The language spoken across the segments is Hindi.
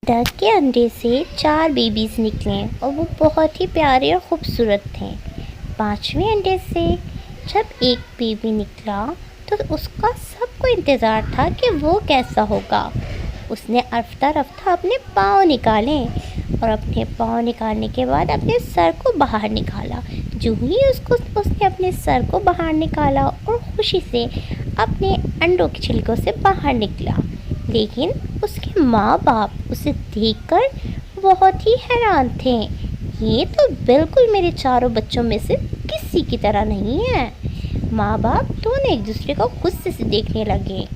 डक के अंडे से 4 बेबीज़ निकले और वो बहुत ही प्यारे और ख़ूबसूरत थे। 5वें अंडे से जब एक बेबी निकला तो उसका सबको इंतज़ार था कि वो कैसा होगा। उसने रफ्ता रफ्ता अपने पाँव निकाले और अपने पाँव निकालने के बाद अपने सर को बाहर निकाला। जो ही उसने अपने सर को बाहर निकाला और खुशी से अपने अंडों के छिलकों से बाहर निकला, लेकिन उसके माँ बाप उसे देखकर बहुत ही हैरान थे। ये तो बिल्कुल मेरे चारों बच्चों में से किसी की तरह नहीं है। माँ बाप दोनों एक दूसरे को गुस्से से देखने लगे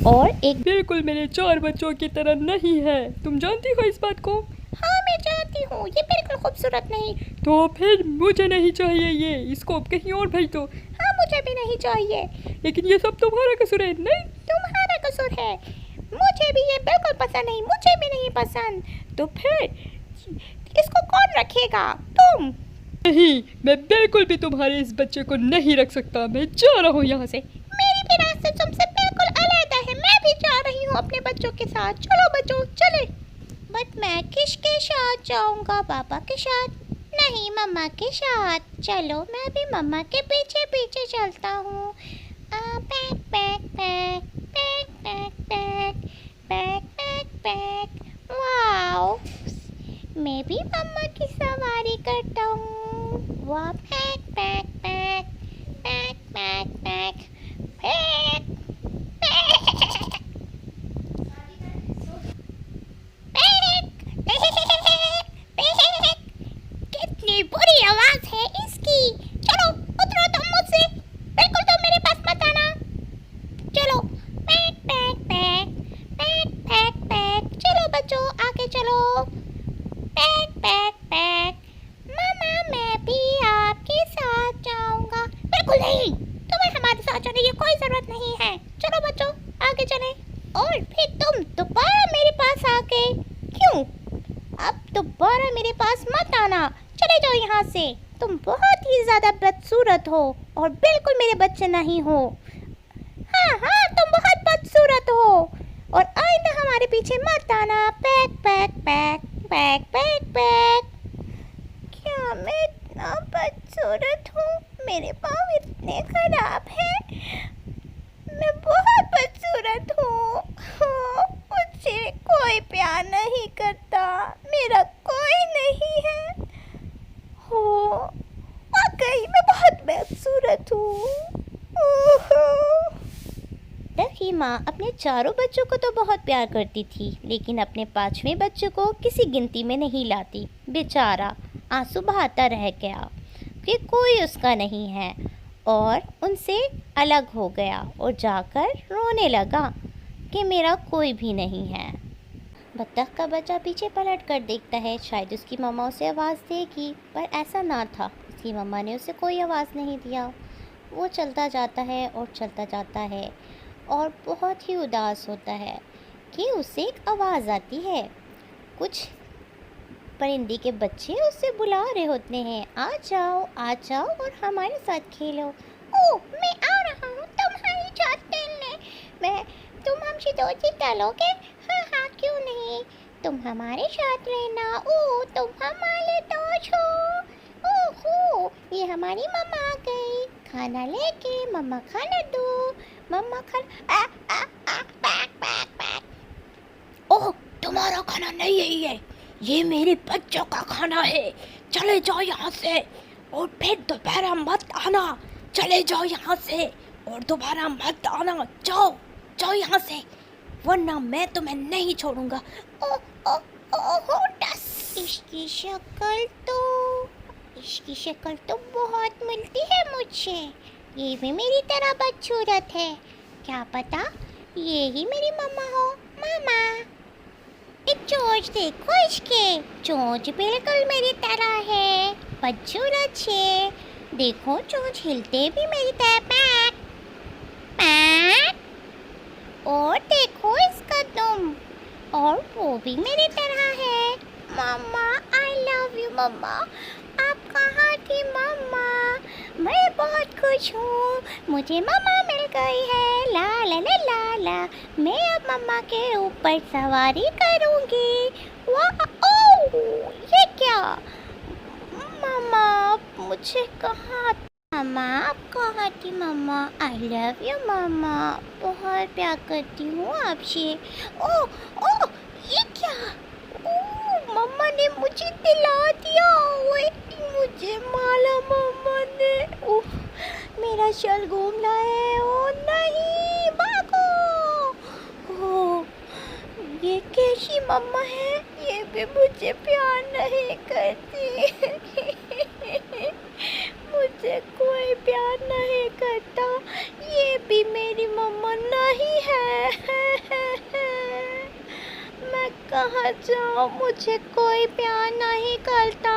और एक बिल्कुल मेरे 4 बच्चों की तरह नहीं है। तुम जानती हो इस बात को? हाँ, मैं जानती हूँ, ये बिल्कुल खूबसूरत नहीं। तो फिर मुझे नहीं चाहिए ये, इसको कहीं और भेज दो। हाँ, मुझे भी नहीं चाहिए। लेकिन ये सब तुम्हारा कसूर है। नहीं, तुम्हारा कसूर है। मुझे भी ये बिल्कुल पसंद नहीं, मुझे भी नहीं पसंद। तो फिर इसको कौन रखेगा? तुम। नहीं, मैं बिल्कुल भी तुम्हारे इस बच्चे को नहीं रख सकता। मैं जा रहा हूँ यहाँ से। मेरी भी रास्ते तुमसे बिल्कुल अलग है। मैं भी जा रही हूँ अपने बच्चों के साथ। चलो बच्चों, चले। बट मैं किसके साथ जाऊँगा? पापा के साथ? नहीं, मम्मा के साथ। चलो, मैं भी मम्मा के पीछे पीछे चलता हूँ। Pack pack pack pack pack pack pack pack pack. Wow, मैं भी मम्मा की सवारी करता हूँ। वाह, pack pack pack pack pack pack pack pack. कितनी बुरी आवाज है इसकी। चलो उतरो तुम मुझसे, बिल्कुल तुम मेरे पास मत आना। चलो, pack pack pack pack pack pack. चलो बच्चों, आगे चलो। Pack pack pack. मामा, मैं भी आपके साथ जाऊंगा। बिल्कुल नहीं, तुम्हें हमारे साथ जाने की कोई जरूरत नहीं है। चलो बच्चों, आगे चले। और फिर तुम दोबारा मेरे पास आ गए क्यों? अब दोबारा मेरे पास मत आना। चले जाओ यहाँ से। तुम बहुत ही ज्यादा बदसूरत हो और बिल्कुल मेरे बच्चे नहीं हो। हाँ हाँ, तुम बहुत बदसूरत हो और आइंदा हमारे पीछे मत आना। Pack pack pack pack pack pack. क्या मैं इतना बदसूरत हूँ? मेरे पाँव इतने खराब हैं। मैं बहुत बदसूरत हूँ। मुझसे कोई प्यार नहीं करता, मेरा कोई नहीं है। हो, वाकई मैं बहुत बदसूरत हूँ। की माँ अपने चारों बच्चों को तो बहुत प्यार करती थी, लेकिन अपने 5वें बच्चे को किसी गिनती में नहीं लाती। बेचारा आंसू बहाता रह गया कि कोई उसका नहीं है और उनसे अलग हो गया और जाकर रोने लगा कि मेरा कोई भी नहीं है। बत्तख का बच्चा पीछे पलट कर देखता है, शायद उसकी मम्मा उसे आवाज़ देगी, पर ऐसा ना था। उसकी मम्मा ने उसे कोई आवाज़ नहीं दिया। वो चलता जाता है और चलता जाता है और बहुत ही उदास होता है कि उसे एक आवाज़ आती है। कुछ परिंदे के बच्चे उसे बुला रहे होते हैं, आ जाओ और हमारे साथ खेलो। ओह, मैं आ रहा हूँ तुम्हारे साथ खेलने। तुम हमसे दोस्ती डालोगे? हाँ हाँ, क्यों नहीं, तुम हमारे साथ रहना। ओह, तुम हमारे दोस्त हो। ओहो, ये हमारी मम्मा आ गई खाना लेके। मम्मा खाना दो, मम्मा खाना। ओह, तुम्हारा खाना नहीं है ये मेरे बच्चों का खाना है। चले जाओ यहाँ से और फिर दोबारा मत आना। चले जाओ यहाँ से और दोबारा मत आना। जाओ यहाँ से, वरना मैं तुम्हें नहीं छोड़ूंगा। ओ ओ ओ इसकी शक्ल तो बहुत मिलती है मुझसे। ये भी मेरी तरह बदसूरत है। क्या पता ये ही मेरी मम्मा हो। मामा, एक चोंच देखो, इसके चोंच बिल्कुल मेरी तरह है, बदसूरत से। देखो, चोंच हिलते भी मेरी तरह, पैक पैक। और देखो इसका दुम, और वो भी मेरी तरह है। मम्मा, आई लव यू मम्मा। आप कहाँ थी मम्मा? मैं बहुत खुश हूँ, मुझे मम्मा मिल गई है, ला ला ला ला ला, मैं अब मम्मा के ऊपर सवारी करूंगी। वाह, ओह, ये क्या? मम्मा, मुझे कहाँ? मम्मा, आप कहाँ थी मम्मा? आई लव यू मम्मा, बहुत प्यार करती हूँ आपसे। ओह ओह, ये क्या? ओह, मम्मा ने मुझे दिला दिया। ओए, मुझे माला मम्मा ने। ओह, मेरा शल घूम रहा है। ओ नहीं, भागो। ओह, ये कैसी मम्मा है? ये भी मुझे प्यार नहीं करती। मुझे कोई प्यार नहीं करता। ये भी मेरी मम्मा नहीं है। मैं कहाँ जाऊँ? मुझे कोई प्यार नहीं करता।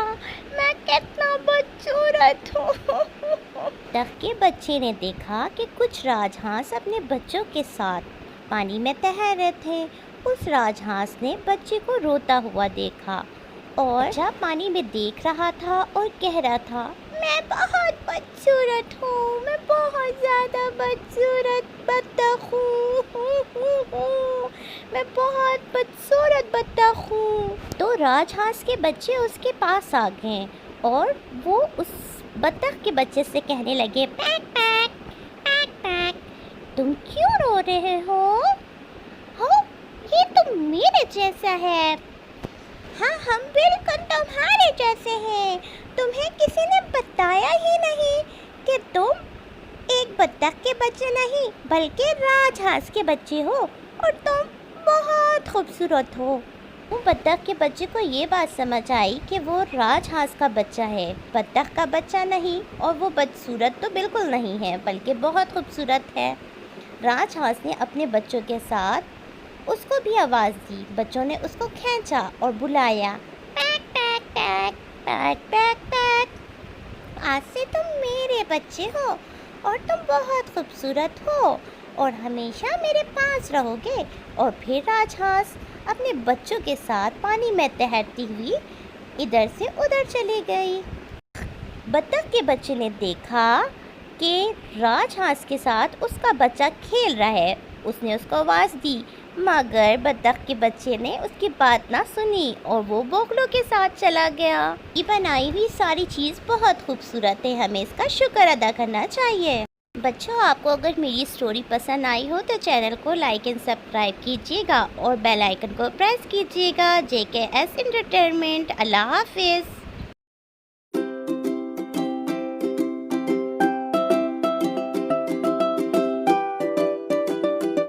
मैं कितना बदसूरत हूँ। तक के बच्चे ने देखा कि कुछ राजहंस अपने बच्चों के साथ पानी में तैर रहे थे। उस राजहंस ने बच्चे को रोता हुआ देखा और जब पानी में देख रहा था और कह रहा था, मैं बहुत बदसूरत हूँ, मैं बहुत ज़्यादा बदसूरत बतख हूँ, मैं बहुत बदसूरत बतख हूँ। तो राजहंस के बच्चे उसके पास आ गए और वो उस बतख के बच्चे से कहने लगे, पैक पैक पैक पैक, तुम क्यों रो रहे हो? ये तो मेरे जैसा है। हाँ, हम बिल्कुल तुम्हारे जैसे हैं। तुम्हें किसी ने बताया ही नहीं कि तुम एक बतख के बच्चे नहीं बल्कि राजहंस के बच्चे हो और तुम बहुत खूबसूरत हो। वो बतख के बच्चे को ये बात समझ आई कि वो राजहंस का बच्चा है, बतख का बच्चा नहीं, और वो बदसूरत तो बिल्कुल नहीं है बल्कि बहुत खूबसूरत है। राजहंस ने अपने बच्चों के साथ उसको भी आवाज़ दी। बच्चों ने उसको खींचा और बुलाया, pack pack pack pack pack pack, आज से तुम मेरे बच्चे हो और तुम बहुत खूबसूरत हो और हमेशा मेरे पास रहोगे। और फिर राजहंस अपने बच्चों के साथ पानी में तैरती हुई इधर से उधर चली गई। बतख के बच्चे ने देखा कि राजहंस के साथ उसका बच्चा खेल रहा है। उसने उसको आवाज़ दी, मगर बतख के बच्चे ने उसकी बात ना सुनी और वो बोगलों के साथ चला गया। ये बनाई हुई सारी चीज़ बहुत खूबसूरत है, हमें इसका शुक्र अदा करना चाहिए। बच्चों, आपको अगर मेरी स्टोरी पसंद आई हो तो चैनल को लाइक एंड सब्सक्राइब कीजिएगा और बेल आइकन को प्रेस कीजिएगा। JKS entertainment. अल्लाह हाफिज़।